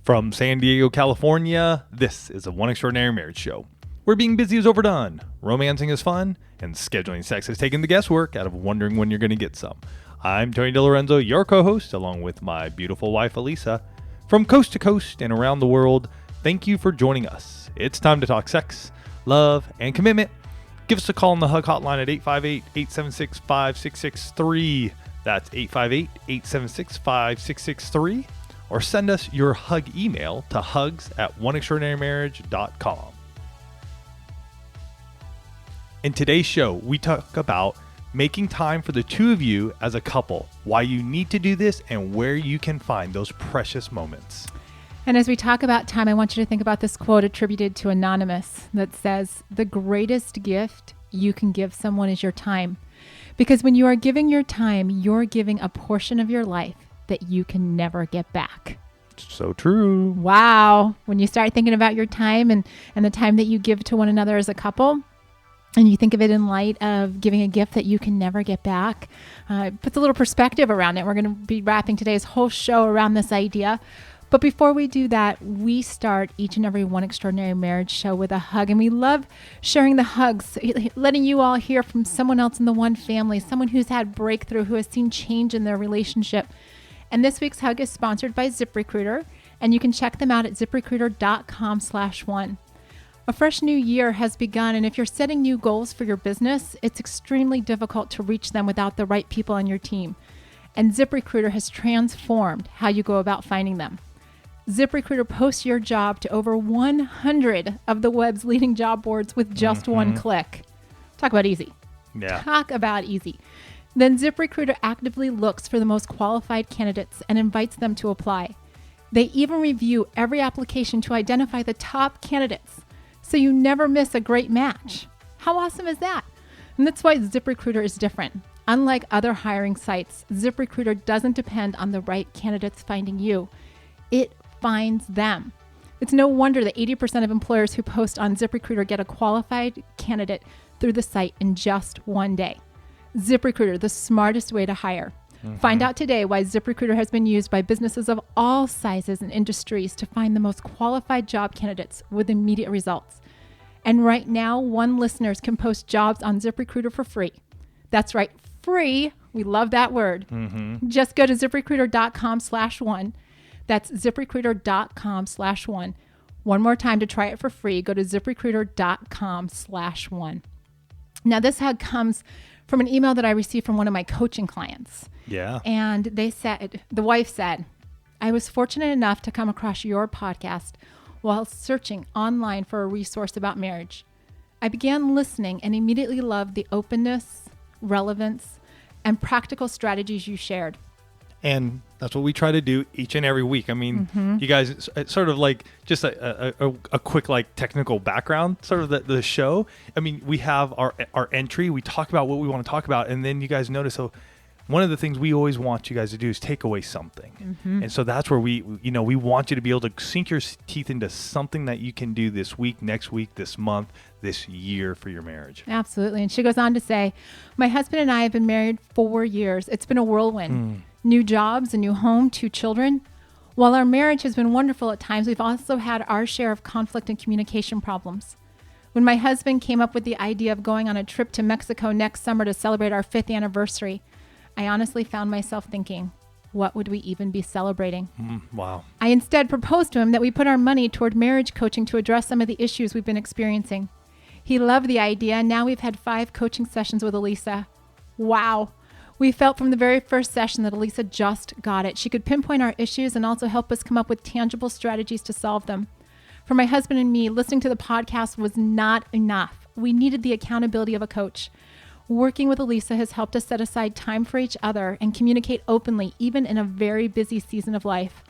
From San Diego, California, this is a One Extraordinary Marriage Show, where being busy is overdone, romancing is fun, and scheduling sex has taken the guesswork out of wondering when you're going to get some. I'm Tony DeLorenzo, your co-host, along with my beautiful wife, Elisa. From coast to coast and around the world, thank you for joining us. It's time to talk sex, love, and commitment. Give us a call on the HUG hotline at 858-876-5663. That's 858-876-5663. Or send us your HUG email to hugs@oneextraordinarymarriage.com. In today's show, we talk about making time for the two of you as a couple, why you need to do this, and where you can find those precious moments. And as we talk about time, I want you to think about this quote attributed to Anonymous that says, "The greatest gift you can give someone is your time. Because when you are giving your time, you're giving a portion of your life that you can never get back." So true. Wow. When you start thinking about your time and the time that you give to one another as a couple, and you think of it in light of giving a gift that you can never get back, it puts a little perspective around it. We're going to be wrapping today's whole show around this idea. But before we do that, we start each and every One Extraordinary Marriage Show with a hug. And we love sharing the hugs, letting you all hear from someone else in the one family, someone who's had breakthrough, who has seen change in their relationship. And this week's hug is sponsored by ZipRecruiter, and you can check them out at ziprecruiter.com/one. A fresh new year has begun, and if you're setting new goals for your business, it's extremely difficult to reach them without the right people on your team. And ZipRecruiter has transformed how you go about finding them. ZipRecruiter posts your job to over 100 of the web's leading job boards with just one click. Talk about easy. Yeah. Talk about easy. Then ZipRecruiter actively looks for the most qualified candidates and invites them to apply. They even review every application to identify the top candidates, so you never miss a great match. How awesome is that? And that's why ZipRecruiter is different. Unlike other hiring sites, ZipRecruiter doesn't depend on the right candidates finding you. It finds them. It's no wonder that 80% of employers who post on ZipRecruiter get a qualified candidate through the site in just one day. ZipRecruiter, the smartest way to hire. Find out today why ZipRecruiter has been used by businesses of all sizes and industries to find the most qualified job candidates with immediate results. And right now, one listeners can post jobs on ZipRecruiter for free. That's right, free. We love that word. Just go to ziprecruiter.com/one. That's ziprecruiter.com/one. One more time to try it for free. Go to ziprecruiter.com/one. Now, this hug comes from an email that I received from one of my coaching clients. Yeah. And they said, the wife said, "I was fortunate enough to come across your podcast while searching online for a resource about marriage. I began listening and immediately loved the openness, relevance, and practical strategies you shared." And that's what we try to do each and every week. I mean, you guys, it's sort of like just a quick, like, technical background, sort of the show. I mean, we have our entry. We talk about what we want to talk about. And then you guys notice, so one of the things we always want you guys to do is take away something. And so that's where we want you to be able to sink your teeth into something that you can do this week, next week, this month, this year for your marriage. Absolutely. And she goes on to say, "My husband and I have been married 4 years. It's been a whirlwind. New jobs, a new home, 2 children. While our marriage has been wonderful at times, we've also had our share of conflict and communication problems. When my husband came up with the idea of going on a trip to Mexico next summer to celebrate our 5th anniversary, I honestly found myself thinking, what would we even be celebrating? Wow. I instead proposed to him that we put our money toward marriage coaching to address some of the issues we've been experiencing. He loved the idea, and now we've had 5 coaching sessions with Elisa. Wow. We felt from the very first session that Elisa just got it. She could pinpoint our issues and also help us come up with tangible strategies to solve them. For my husband and me, listening to the podcast was not enough. We needed the accountability of a coach. Working with Elisa has helped us set aside time for each other and communicate openly, even in a very busy season of life.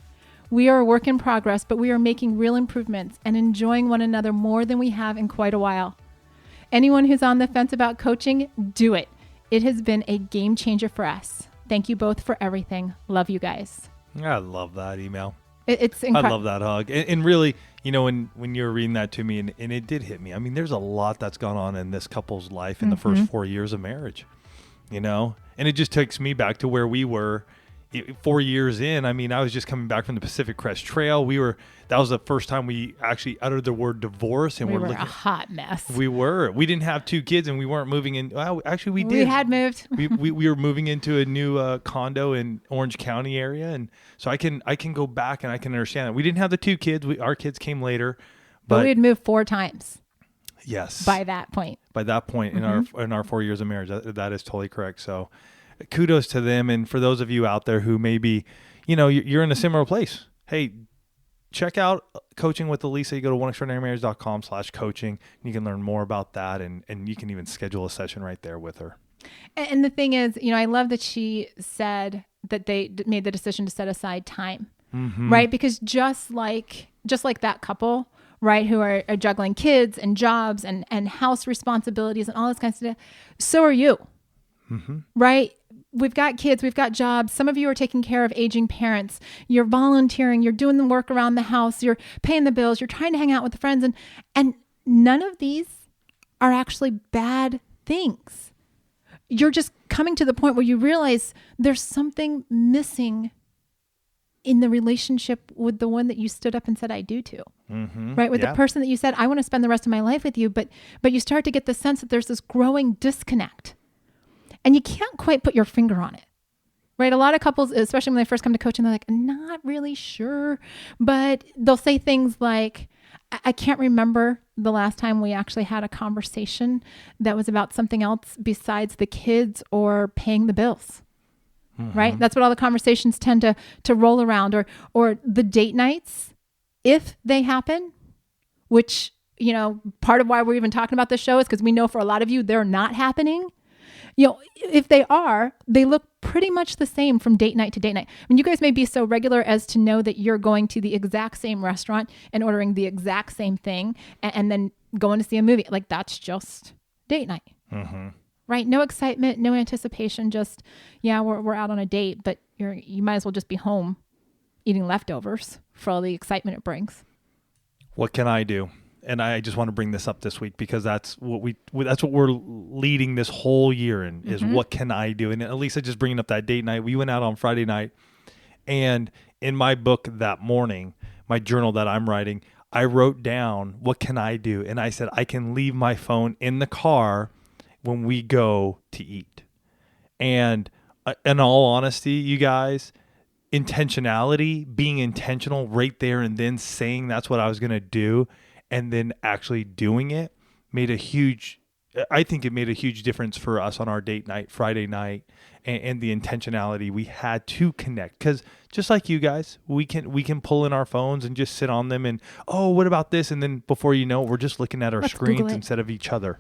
We are a work in progress, but we are making real improvements and enjoying one another more than we have in quite a while. Anyone who's on the fence about coaching, do it. It has been a game changer for us. Thank you both for everything. Love you guys." I love that email. It's incredible. I love that hug. And really, when you were reading that to me, and it did hit me. I mean, there's a lot that's gone on in this couple's life in the first 4 years of marriage, and it just takes me back to where we were, 4 years in, I mean, I was just coming back from the Pacific Crest Trail. That was the first time we actually uttered the word divorce, and we were a hot mess. We didn't have 2 kids, and we weren't moving in. Well, actually, we did. We had moved. we were moving into a new condo in Orange County area, and so I can go back and I can understand that. We didn't have the 2 kids. Our kids came later, but we had moved 4 times. Yes. By that point mm-hmm. in our 4 years of marriage, that is totally correct. So kudos to them. And for those of you out there who maybe, you're in a similar place, hey, check out Coaching with Elisa. You go to oneextraordinarymarriage.com/coaching. You can learn more about that. And you can even schedule a session right there with her. And the thing is, I love that she said that they made the decision to set aside time, mm-hmm. right? Because just like that couple, right, who are juggling kids and jobs and house responsibilities and all this kind of stuff, so are you, mm-hmm. right? We've got kids, we've got jobs. Some of you are taking care of aging parents. You're volunteering, you're doing the work around the house, you're paying the bills, you're trying to hang out with the friends. And none of these are actually bad things. You're just coming to the point where you realize there's something missing in the relationship with the one that you stood up and said, I do to, mm-hmm. right? With the person that you said, I want to spend the rest of my life with you. But you start to get the sense that there's this growing disconnect and you can't quite put your finger on it, right? A lot of couples, especially when they first come to coaching, they're like, not really sure, but they'll say things like, I can't remember the last time we actually had a conversation that was about something else besides the kids or paying the bills. Mm-hmm. Right? That's what all the conversations tend to roll around, or the date nights, if they happen, which, part of why we're even talking about this show is because we know for a lot of you, they're not happening. If they are, they look pretty much the same from date night to date night. I mean, you guys may be so regular as to know that you're going to the exact same restaurant and ordering the exact same thing and then going to see a movie. Like, that's just date night. Mm-hmm. Right? No excitement, no anticipation, just, we're out on a date, but you might as well just be home eating leftovers for all the excitement it brings. What can I do? And I just want to bring this up this week because that's what we're leading this whole year in is mm-hmm. what can I do? And Elisa just bringing up that date night. We went out on Friday night, and in my book that morning, my journal that I'm writing, I wrote down what can I do? And I said, I can leave my phone in the car when we go to eat. And in all honesty, you guys, intentionality, being intentional right there and then saying that's what I was going to do and then actually doing it made a huge difference for us on our date night, Friday night, and the intentionality we had to connect. Because just like you guys, we can pull in our phones and just sit on them and, oh, what about this? And then before you know it, we're just looking at our screens instead of each other.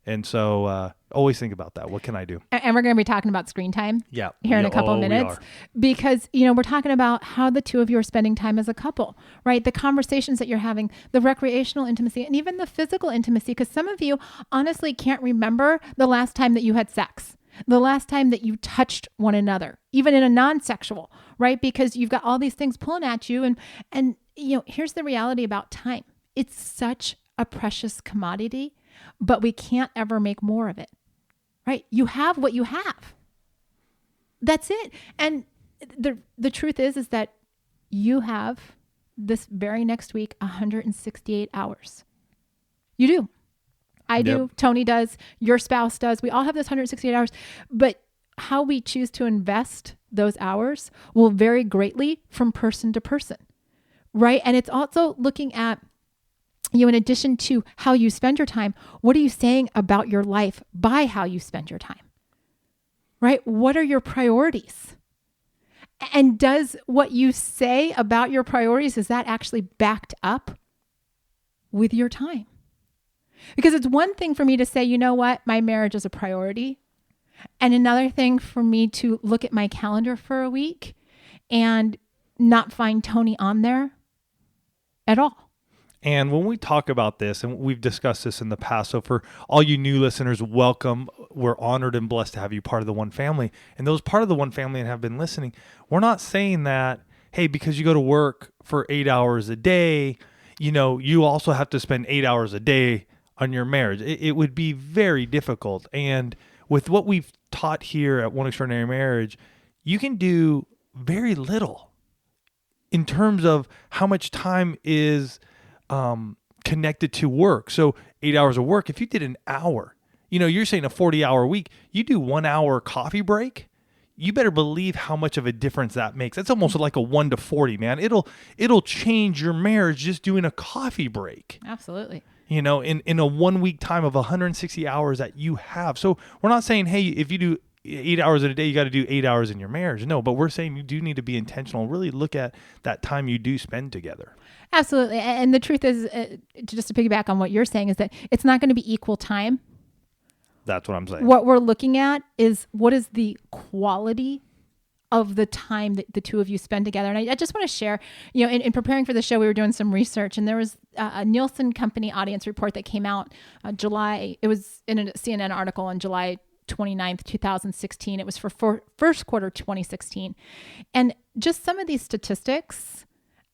And so always think about that. What can I do? And we're going to be talking about screen time here in a couple of minutes because, we're talking about how the two of you are spending time as a couple, right? The conversations that you're having, the recreational intimacy, and even the physical intimacy, because some of you honestly can't remember the last time that you had sex, the last time that you touched one another, even in a non-sexual, right? Because you've got all these things pulling at you. And here's the reality about time. It's such a precious commodity, but we can't ever make more of it, right? You have what you have. That's it. And the truth is that you have this very next week, 168 hours. You do. I do. Tony does. Your spouse does. We all have this 168 hours, but how we choose to invest those hours will vary greatly from person to person, right? And it's also looking at, in addition to how you spend your time, what are you saying about your life by how you spend your time, right? What are your priorities? And does what you say about your priorities, is that actually backed up with your time? Because it's one thing for me to say, you know what, my marriage is a priority. And another thing for me to look at my calendar for a week and not find Tony on there at all. And when we talk about this, and we've discussed this in the past, so for all you new listeners, welcome. We're honored and blessed to have you part of the One Family. And those part of the One Family and have been listening, we're not saying that, hey, because you go to work for 8 hours a day, you also have to spend 8 hours a day on your marriage. It would be very difficult. And with what we've taught here at One Extraordinary Marriage, you can do very little in terms of how much time is connected to work. So 8 hours of work, if you did an hour, you're saying a 40-hour week, you do 1 hour coffee break, you better believe how much of a difference that makes. That's almost like a 1 to 40, man. It'll change your marriage just doing a coffee break. Absolutely. In a 1 week time of 160 hours that you have. So we're not saying, hey, if you do 8 hours in a day, you got to do 8 hours in your marriage. No, but we're saying you do need to be intentional. Really look at that time you do spend together. Absolutely. And the truth is, just to piggyback on what you're saying, is that it's not going to be equal time. That's what I'm saying. What we're looking at is what is the quality of the time that the two of you spend together. And I just want to share, in preparing for the show, we were doing some research, and there was a Nielsen Company audience report that came out July. It was in a CNN article on July 29th, 2016. It was for first quarter 2016. And just some of these statistics,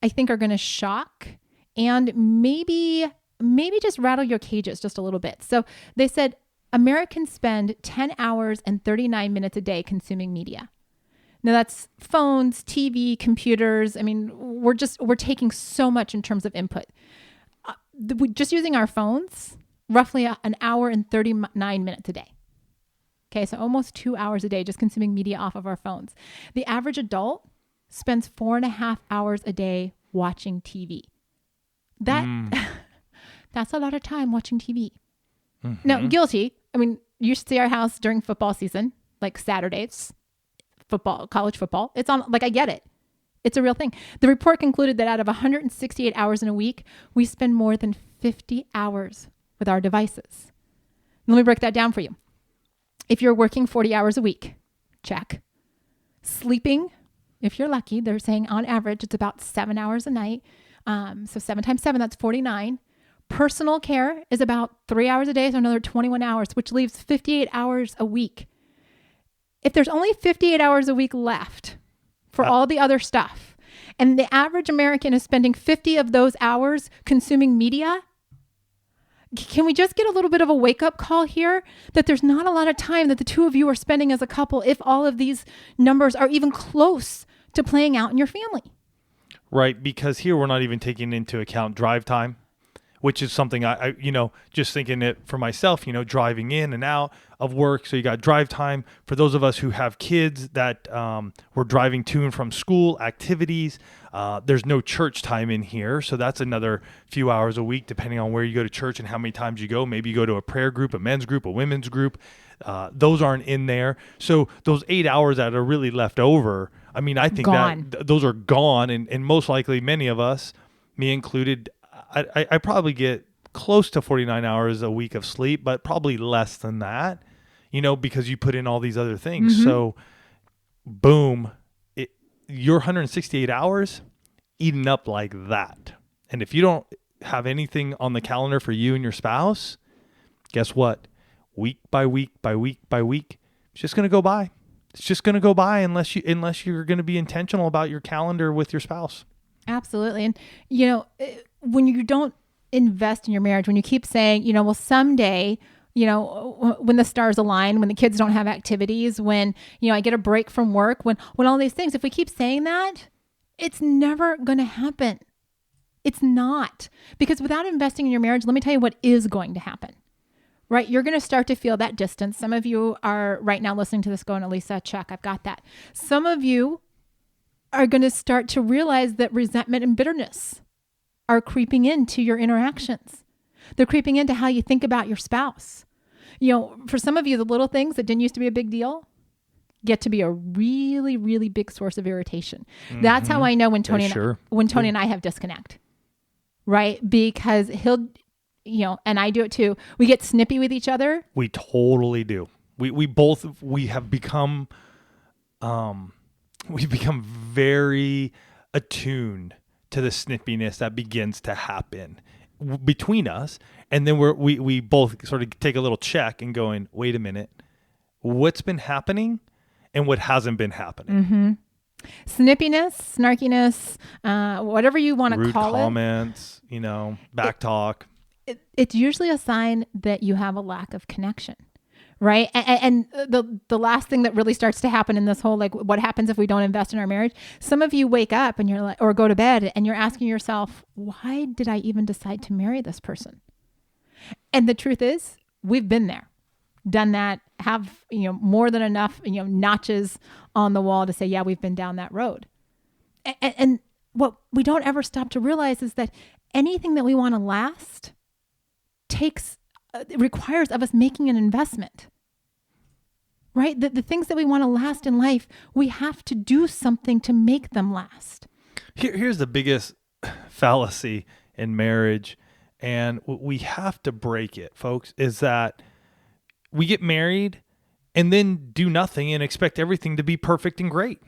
I think, are going to shock and maybe just rattle your cages just a little bit. So they said Americans spend 10 hours and 39 minutes a day consuming media. Now that's phones, TV, computers. I mean, we're taking so much in terms of input. Just using our phones, roughly an hour and 39 minutes a day. Okay, so almost 2 hours a day just consuming media off of our phones. The average adult spends 4.5 hours a day watching TV. That's a lot of time watching TV. Mm-hmm. Now, guilty. I mean, you should see our house during football season, like Saturdays, football, college football. It's on, I get it. It's a real thing. The report concluded that out of 168 hours in a week, we spend more than 50 hours with our devices. Let me break that down for you. If you're working 40 hours a week, check. Sleeping, if you're lucky, they're saying on average, it's about 7 hours a night. So 7 times 7, that's 49. Personal care is about 3 hours a day, so another 21 hours, which leaves 58 hours a week. If there's only 58 hours a week left for all the other stuff, and the average American is spending 50 of those hours consuming media, can we just get a little bit of a wake-up call here that there's not a lot of time that the two of you are spending as a couple if all of these numbers are even close to playing out in your family? Right, because here we're not even taking into account drive time, which is something I just thinking it for myself, driving in and out of work. So you got drive time for those of us who have kids that we're driving to and from school, activities. There's no church time in here. So that's another few hours a week, depending on where you go to church and how many times you go. Maybe you go to a prayer group, a men's group, a women's group. Those aren't in there. So those 8 hours that are really left over, I mean, I think that those are gone. And most likely many of us, me included, I probably get close to 49 hours a week of sleep, but probably less than that, because you put in all these other things. Mm-hmm. So boom, your 168 hours eaten up like that. And if you don't have anything on the calendar for you and your spouse, guess what? Week by week by week by week, it's just going to go by. It's just going to go by unless you're going to be intentional about your calendar with your spouse. Absolutely. And, when you don't invest in your marriage, when you keep saying, well, someday, when the stars align, when the kids don't have activities, when, I get a break from work, when all these things, if we keep saying that, it's never going to happen. It's not. Because without investing in your marriage, let me tell you what is going to happen, right? You're going to start to feel that distance. Some of you are right now listening to this going, Elisa, check, I've got that. Some of you are going to start to realize that resentment and bitterness are creeping into your interactions. They're creeping into how you think about your spouse. For some of you, the little things that didn't used to be a big deal get to be a really, really big source of irritation. Mm-hmm. That's how I know when Tony and I have disconnect, right? Because he'll, and I do it too. We get snippy with each other. We totally do. We have become, we've become very attuned to the snippiness that begins to happen between us. And then we both sort of take a little check and going, wait a minute, what's been happening and what hasn't been happening? Mm-hmm. Snippiness, snarkiness, whatever you want to call comments, back talk. It's usually a sign that you have a lack of connection, right? And the last thing that really starts to happen in this whole, like, what happens if we don't invest in our marriage? Some of you wake up and you're like, or go to bed and you're asking yourself, why did I even decide to marry this person? And the truth is, we've been there, done that, have, more than enough, notches on the wall to say, yeah, we've been down that road. And what we don't ever stop to realize is that anything that we want to last requires of us making an investment, right? The things that we want to last in life, we have to do something to make them last. Here's the biggest fallacy in marriage, and we have to break it, folks, is that we get married and then do nothing and expect everything to be perfect and great.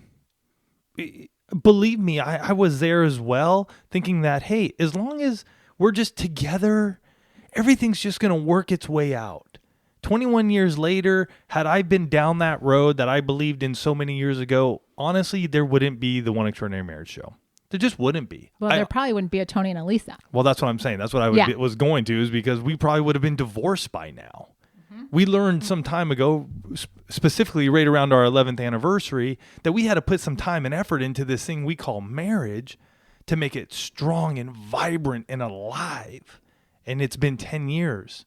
Believe me, I was there as well, thinking that, hey, as long as we're just together, everything's just going to work its way out. 21 years later, had I been down that road that I believed in so many years ago, honestly, there wouldn't be the One Extraordinary Marriage show. There just wouldn't be. Well, there probably wouldn't be a Tony and a Lisa. Well, that's what I'm saying. That's what I was going to, is because we probably would have been divorced by now. Mm-hmm. We learned some time ago, specifically right around our 11th anniversary, that we had to put some time and effort into this thing we call marriage to make it strong and vibrant and alive. And it's been 10 years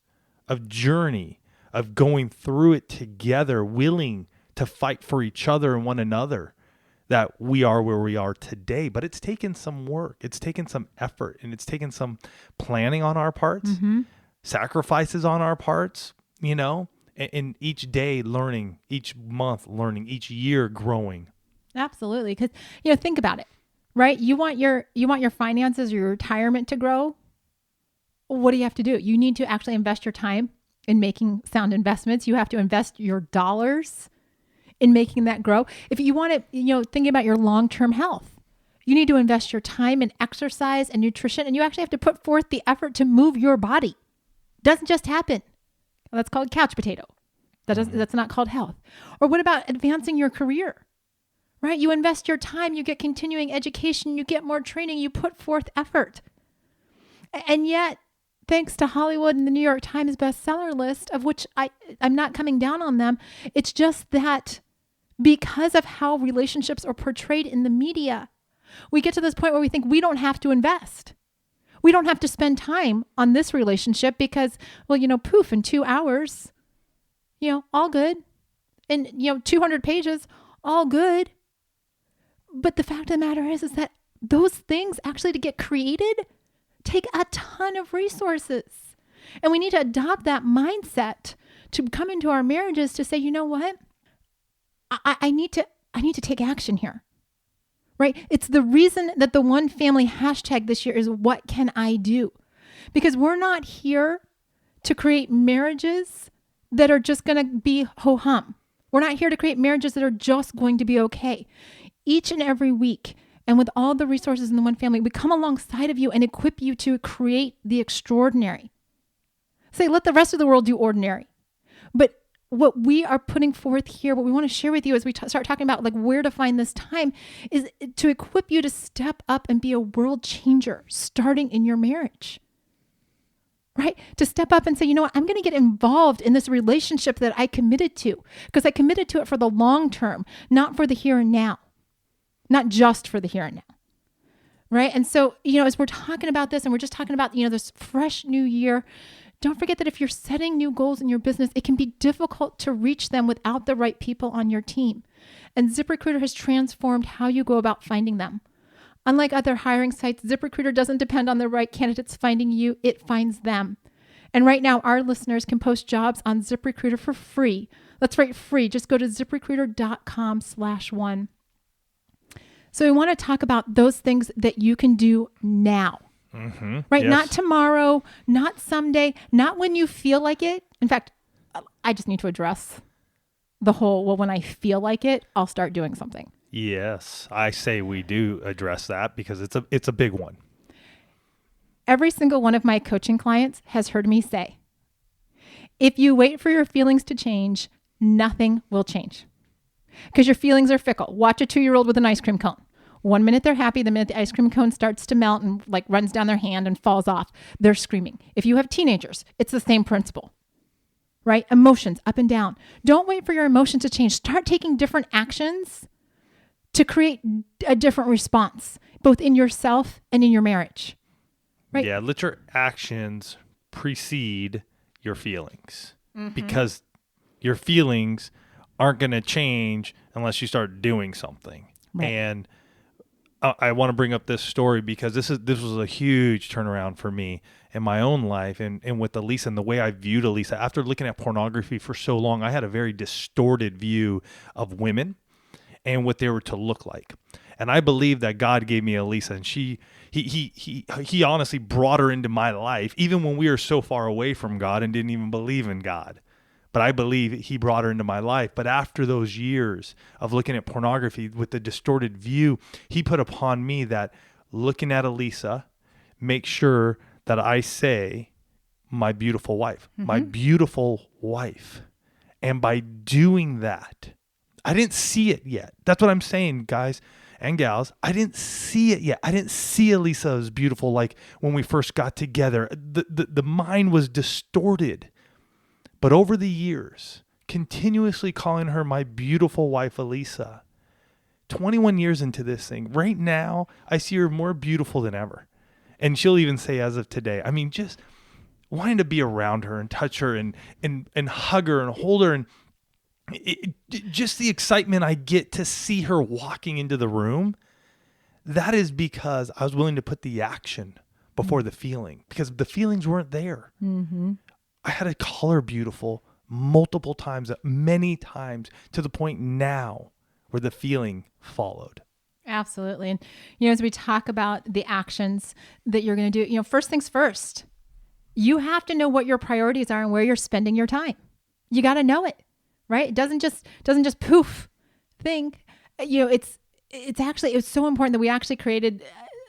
of journey, of going through it together, willing to fight for each other and one another, that we are where we are today. But it's taken some work. It's taken some effort, and it's taken some planning on our parts, sacrifices on our parts, and each day learning, each month learning, each year growing. Absolutely. Because, think about it, right? You want your finances, your retirement to grow. What do you have to do? You need to actually invest your time in making sound investments. You have to invest your dollars in making that grow. If you want to, thinking about your long-term health, you need to invest your time in exercise and nutrition, and you actually have to put forth the effort to move your body. It doesn't just happen. That's called couch potato. That's not called health. Or what about advancing your career, right? You invest your time, you get continuing education, you get more training, you put forth effort. And yet, thanks to Hollywood and the New York Times bestseller list, of which I'm not coming down on them, it's just that because of how relationships are portrayed in the media, we get to this point where we think we don't have to invest. We don't have to spend time on this relationship because, poof, in 2 hours, all good. And, 200 pages, all good. But the fact of the matter is that those things actually to get created take a ton of resources. And we need to adopt that mindset to come into our marriages to say, you know what? I need to take action here. Right? It's the reason that the One Family hashtag this year is what can I do? Because we're not here to create marriages that are just going to be ho-hum. We're not here to create marriages that are just going to be okay. Each and every week, and with all the resources in the One Family, we come alongside of you and equip you to create the extraordinary. Say, let the rest of the world do ordinary. But what we are putting forth here, what we want to share with you as we start talking about like where to find this time, is to equip you to step up and be a world changer starting in your marriage. Right? To step up and say, you know what, I'm going to get involved in this relationship that I committed to, because I committed to it for the long term, not for the here and now. Not just for the here and now. Right? And so, as we're talking about this and we're just talking about, this fresh new year, don't forget that if you're setting new goals in your business, it can be difficult to reach them without the right people on your team. And ZipRecruiter has transformed how you go about finding them. Unlike other hiring sites, ZipRecruiter doesn't depend on the right candidates finding you, it finds them. And right now, our listeners can post jobs on ZipRecruiter for free. That's right, free. Just go to ZipRecruiter.com/one. So we want to talk about those things that you can do now. Mm-hmm. Right? Yes. Not tomorrow, not someday, not when you feel like it. In fact, I just need to address the whole, when I feel like it, I'll start doing something. Yes, I say we do address that because it's a big one. Every single one of my coaching clients has heard me say, if you wait for your feelings to change, nothing will change. Because your feelings are fickle. Watch a 2-year-old with an ice cream cone. 1 minute they're happy, the minute the ice cream cone starts to melt and runs down their hand and falls off, they're screaming. If you have teenagers, it's the same principle. right? Emotions up and down. Don't wait for your emotions to change. Start taking different actions to create a different response, both in yourself and in your marriage, right? Yeah, let your actions precede your feelings, because your feelings aren't going to change unless you start doing something. Right. And I want to bring up this story because this was a huge turnaround for me in my own life and with Elisa and the way I viewed Elisa. After looking at pornography for so long, I had a very distorted view of women and what they were to look like. And I believe that God gave me Elisa, and he honestly brought her into my life, even when we were so far away from God and didn't even believe in God. But I believe he brought her into my life. But after those years of looking at pornography with the distorted view, he put upon me that looking at Elisa, make sure that I say, my beautiful wife, my beautiful wife. And by doing that, I didn't see it yet. That's what I'm saying, guys and gals. I didn't see it yet. I didn't see Elisa as beautiful like when we first got together. The mind was distorted. But over the years, continuously calling her my beautiful wife, Elisa, 21 years into this thing, right now, I see her more beautiful than ever. And she'll even say as of today, I mean, just wanting to be around her and touch her and hug her and hold her, and just the excitement I get to see her walking into the room, that is because I was willing to put the action before the feeling, because the feelings weren't there. I had to call her beautiful multiple times, many times, to the point now where the feeling followed. Absolutely. And, as we talk about the actions that you're going to do, first things first, you have to know what your priorities are and where you're spending your time. You got to know it, right? It doesn't just poof think, it's so important that we actually created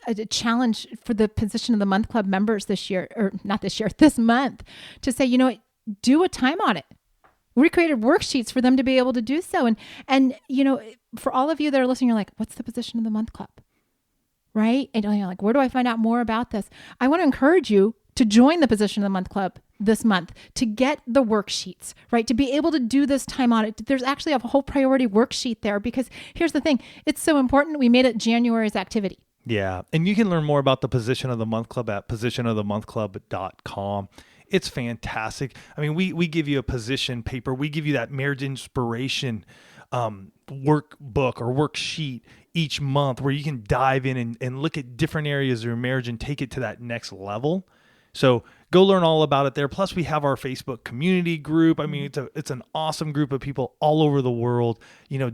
a challenge for the Position of the Month Club members this month, to say, do a time audit. We created worksheets for them to be able to do so. And for all of you that are listening, you're like, what's the Position of the Month Club? Right? And you're like, where do I find out more about this? I want to encourage you to join the Position of the Month Club this month, to get the worksheets, right? To be able to do this time audit. There's actually a whole priority worksheet there, because here's the thing. It's so important. We made it January's activity. Yeah. And you can learn more about the Position of the Month Club at positionofthemonthclub.com. It's fantastic. I mean, we give you a position paper. We give you that marriage inspiration workbook or worksheet each month where you can dive in and look at different areas of your marriage and take it to that next level. So go learn all about it there. Plus, we have our Facebook community group. I mean, it's an awesome group of people all over the world,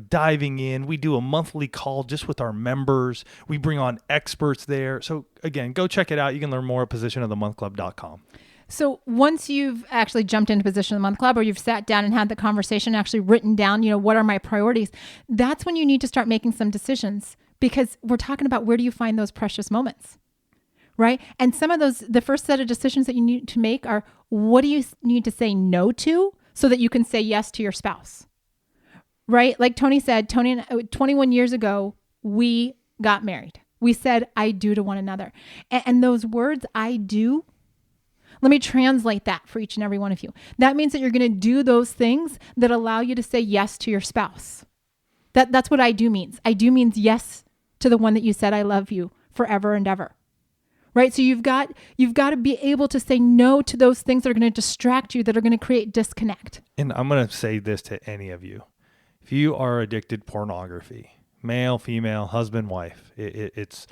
diving in. We do a monthly call just with our members. We bring on experts there. So again, go check it out. You can learn more at positionofthemonthclub.com. So once you've actually jumped into Position of the Month Club, or you've sat down and had the conversation, actually written down, what are my priorities? That's when you need to start making some decisions, because we're talking about, where do you find those precious moments? Right? And some of those, the first set of decisions that you need to make are, what do you need to say no to so that you can say yes to your spouse? Right? Like Tony said, 21 years ago, we got married. We said, I do to one another. And those words, I do, let me translate that for each and every one of you. That means that you're going to do those things that allow you to say yes to your spouse. That's what I do means. I do means yes to the one that you said, I love you forever and ever. Right? So you've got to be able to say no to those things that are going to distract you, that are going to create disconnect. And I'm going to say this to any of you. If you are addicted to pornography, male, female, husband, wife, it's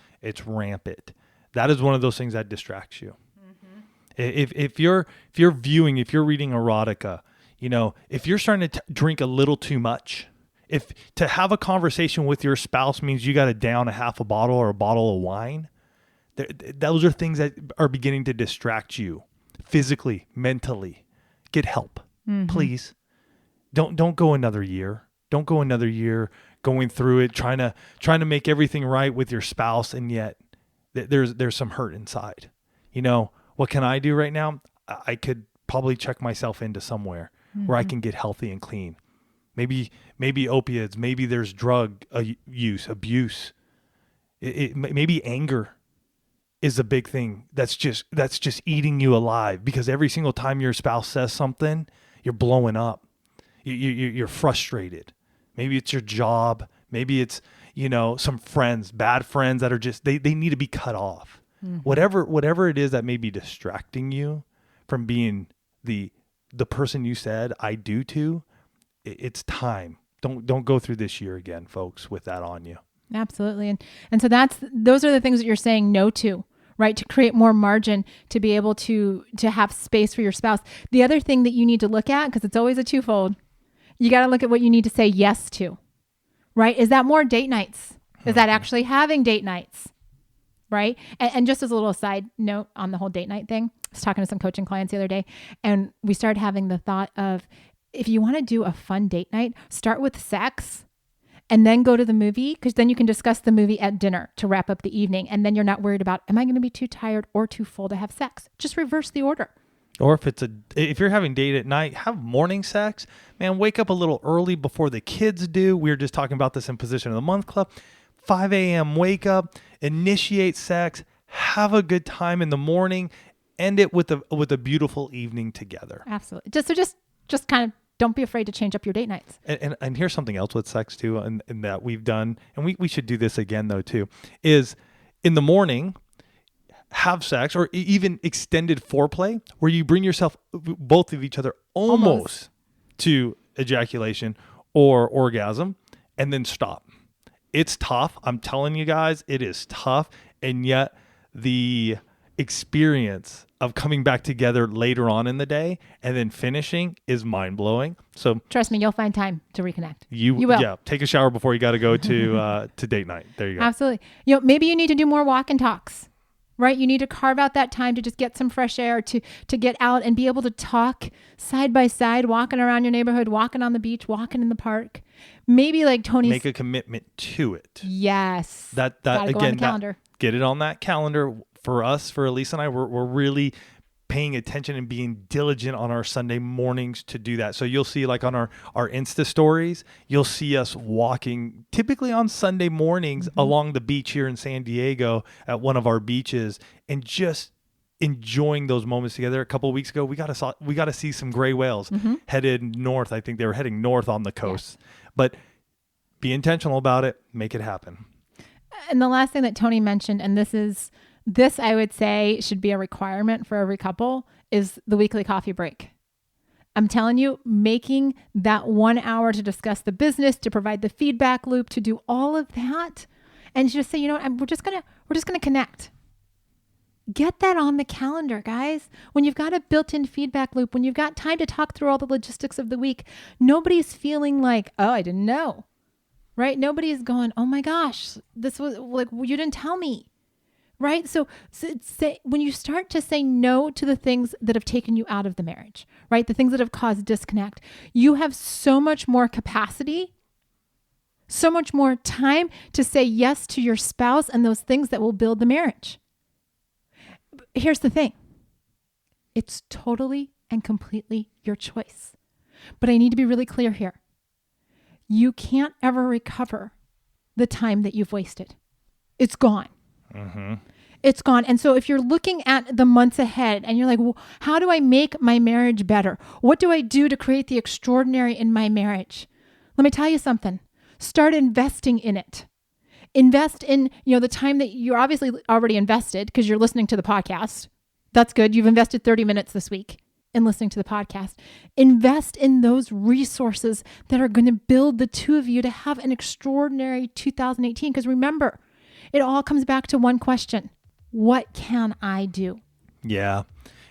rampant. That is one of those things that distracts you. If you're reading erotica, if you're starting to drink a little too much, if to have a conversation with your spouse means you got to down a half a bottle or a bottle of wine, those are things that are beginning to distract you physically, mentally. Get help, please. Don't go another year. Don't go another year going through it, trying to make everything right with your spouse, and yet there's some hurt inside. What can I do right now? I could probably check myself into somewhere where I can get healthy and clean. Maybe opiates. Maybe there's drug use, abuse. Maybe anger is a big thing that's just eating you alive, because every single time your spouse says something, you're blowing up. You're frustrated. Maybe it's your job. Maybe it's, some friends, bad friends that are just, they need to be cut off. Mm-hmm. Whatever it is that may be distracting you from being the person you said I do to, it's time. Don't go through this year again, folks, with that on you. Absolutely. And so those are the things that you're saying no to, right? To create more margin, to be able to have space for your spouse. The other thing that you need to look at, because it's always a twofold, you got to look at what you need to say yes to, right? Is that more date nights? Is that actually having date nights, right? And just as a little side note on the whole date night thing, I was talking to some coaching clients the other day, and we started having the thought of, if you want to do a fun date night, start with sex and then go to the movie, because then you can discuss the movie at dinner to wrap up the evening. And then you're not worried about, am I going to be too tired or too full to have sex? Just reverse the order. Or if you're having date at night, have morning sex. Man, wake up a little early before the kids do. We were just talking about this in Position of the Month Club. 5 a.m. wake up, initiate sex, have a good time in the morning, end it with a beautiful evening together. Absolutely. Just kind of don't be afraid to change up your date nights. And here's something else with sex too, and that we've done, and we should do this again though too, is in the morning, have sex or even extended foreplay where you bring yourself, both of each other, almost to ejaculation or orgasm, and then stop. It's tough. I'm telling you guys, it is tough. And yet the experience of coming back together later on in the day and then finishing is mind-blowing. So trust me, you'll find time to reconnect. You will. Yeah. Take a shower before you got to go to date night. There you go. Absolutely. Maybe you need to do more walk and talks, right? You need to carve out that time to just get some fresh air, to get out and be able to talk side by side, walking around your neighborhood, walking on the beach, walking in the park. Maybe like Tony's. Make a commitment to it. Yes. That again, get it on that calendar. For us, for Elise and I, we're really paying attention and being diligent on our Sunday mornings to do that. So you'll see like on our Insta stories, you'll see us walking typically on Sunday mornings along the beach here in San Diego at one of our beaches and just enjoying those moments together. A couple of weeks ago, we got to see some gray whales headed north. I think they were heading north on the coast. Yes. But be intentional about it. Make it happen. And the last thing that Tony mentioned, and this I would say should be a requirement for every couple, is the weekly coffee break. I'm telling you, making that 1 hour to discuss the business, to provide the feedback loop, to do all of that, and just say, you know what, we're just gonna connect. Get that on the calendar, guys. When you've got a built-in feedback loop, when you've got time to talk through all the logistics of the week, nobody's feeling like, oh, I didn't know, right? Nobody's going, oh my gosh, this was like, you didn't tell me. Right? So when you start to say no to the things that have taken you out of the marriage, right? The things that have caused disconnect, you have so much more capacity, so much more time to say yes to your spouse and those things that will build the marriage. Here's the thing. It's totally and completely your choice. But I need to be really clear here. You can't ever recover the time that you've wasted. It's gone. Mm-hmm. It's gone. And so if you're looking at the months ahead and you're like, well, how do I make my marriage better? What do I do to create the extraordinary in my marriage? Let me tell you something. Start investing in it. Invest in, the time that you're obviously already invested because you're listening to the podcast. That's good. You've invested 30 minutes this week in listening to the podcast. Invest in those resources that are going to build the two of you to have an extraordinary 2018. Because remember, it all comes back to one question. What can I do? Yeah.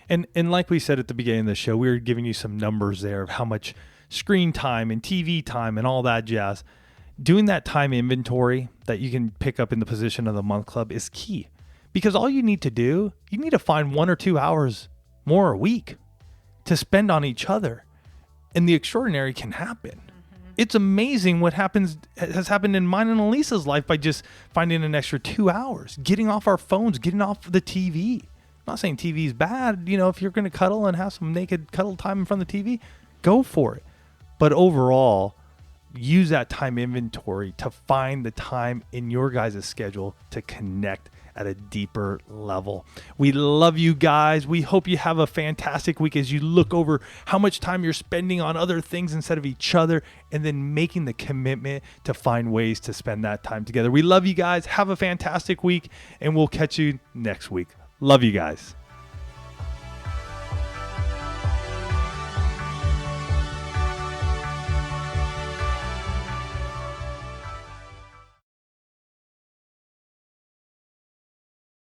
And like we said at the beginning of the show, we were giving you some numbers there of how much screen time and TV time and all that jazz. Doing that time inventory that you can pick up in the Position of the Month Club is key. Because all you need to do, you need to find 1 or 2 hours more a week to spend on each other. And the extraordinary can happen. It's amazing what has happened in mine and Elisa's life by just finding an extra 2 hours, getting off our phones, getting off the TV. I'm not saying TV is bad. If you're going to cuddle and have some naked cuddle time in front of the TV, go for it. But overall, use that time inventory to find the time in your guys' schedule to connect at a deeper level. We love you guys. We hope you have a fantastic week as you look over how much time you're spending on other things instead of each other, and then making the commitment to find ways to spend that time together. We love you guys. Have a fantastic week, and we'll catch you next week. Love you guys.